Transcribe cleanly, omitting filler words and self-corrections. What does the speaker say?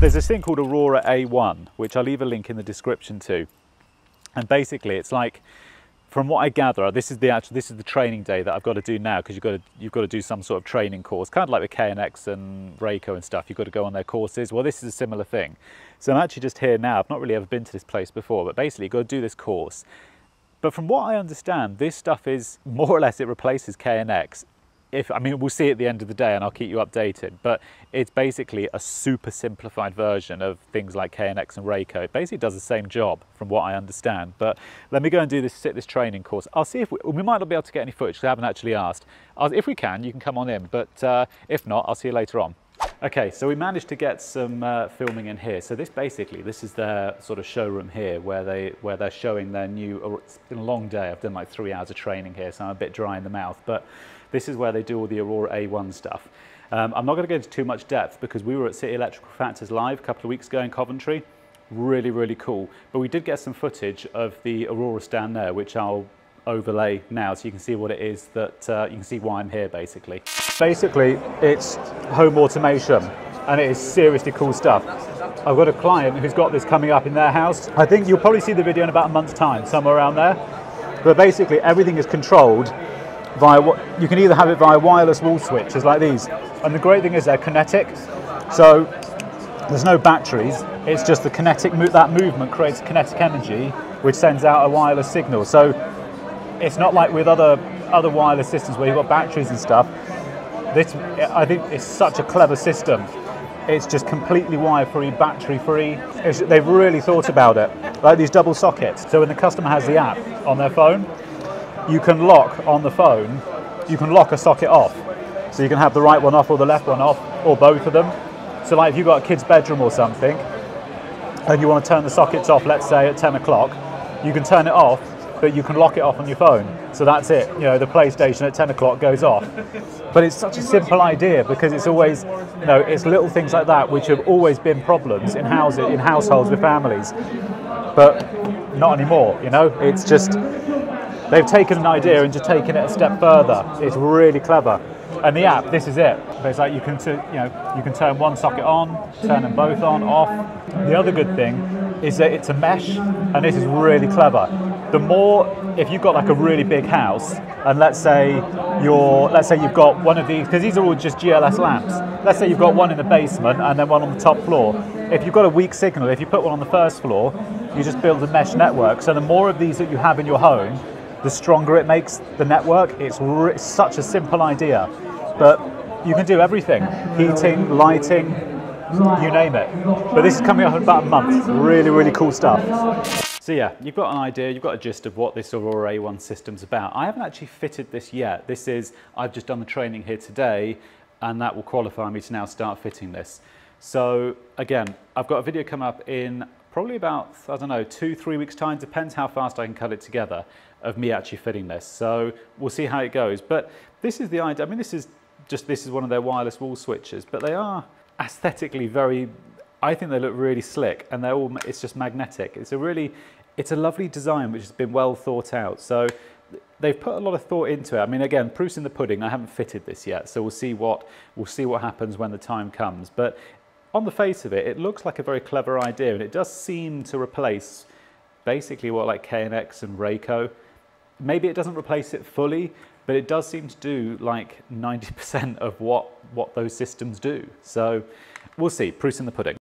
there's this thing called Aurora AOne, which I'll leave a link in the description to. And basically it's like, from what I gather, this is the training day that I've got to do now, because you've got to do some sort of training course, kind of like with KNX and Rayco and stuff. You've got to go on their courses. Well, this is a similar thing. So I'm actually just here now. I've not really ever been to this place before, but basically you've got to do this course. But from what I understand, this stuff is more or less, it replaces KNX. I mean, we'll see at the end of the day and I'll keep you updated, but it's basically a super simplified version of things like KNX and Rayco. It basically does the same job from what I understand, but let me go and sit this training course. I'll see if we might not be able to get any footage, because I haven't actually asked. If we can, you can come on in, but if not, I'll see you later on. Okay, so we managed to get some filming in here. So this is their sort of showroom here, where they're showing their new, it's been a long day, I've done like 3 hours of training here, so I'm a bit dry in the mouth, but this is where they do all the Aurora AOne stuff. I'm not going to go into too much depth, because we were at City Electrical Factors Live a couple of weeks ago in Coventry. Really, really cool. But we did get some footage of the Aurora stand there, which I'll overlay now so you can see what it is that, you can see why I'm here basically. Basically, it's home automation, and it is seriously cool stuff. I've got a client who's got this coming up in their house. I think you'll probably see the video in about a month's time, somewhere around there. But basically everything is controlled via you can either have it via wireless wall switches like these, and the great thing is they're kinetic, so there's no batteries. It's just the kinetic that movement creates kinetic energy, which sends out a wireless signal. So it's not like with other wireless systems where you've got batteries and stuff. This, I think, is such a clever system. It's just completely wire-free, battery-free. They've really thought about it, like these double sockets. So when the customer has the app on their phone, you can lock on the phone, you can lock a socket off. So you can have the right one off or the left one off, or both of them. So like if you've got a kid's bedroom or something, and you want to turn the sockets off, let's say at 10 o'clock, you can turn it off, but you can lock it off on your phone. So that's it, you know, the PlayStation at 10 o'clock goes off. But it's such a simple idea, because it's always, you know, it's little things like that which have always been problems in households with families, but not anymore, you know. It's just, they've taken an idea and just taken it a step further. It's really clever. And the app, this is it. It's like you can turn one socket on, turn them both on, off. The other good thing is that it's a mesh, and this is really clever. The more, if you've got like a really big house, and let's say you've got one of these, because these are all just GLS lamps. Let's say you've got one in the basement and then one on the top floor. If you've got a weak signal, if you put one on the first floor, you just build a mesh network. So the more of these that you have in your home, the stronger it makes the network. It's such a simple idea, but you can do everything: heating, lighting, you name it. But this is coming up in about a month. Really, really cool stuff. So yeah, you've got an idea, you've got a gist of what this Aurora AOne system's about. I haven't actually fitted this yet. I've just done the training here today, and that will qualify me to now start fitting this. So again, I've got a video come up in probably about, I don't know, 2-3 weeks time, depends how fast I can cut it together, of me actually fitting this. So we'll see how it goes. But this is the idea. I mean, this is one of their wireless wall switches, but they are aesthetically very, I think they look really slick, and it's just magnetic. It's a lovely design which has been well thought out. So they've put a lot of thought into it. I mean, again, proof's in the pudding. I haven't fitted this yet, so we'll see what happens when the time comes. But on the face of it, it looks like a very clever idea, and it does seem to replace basically what like KNX and Rayco. Maybe it doesn't replace it fully, but it does seem to do like 90% of what those systems do. So we'll see, proof's in the pudding.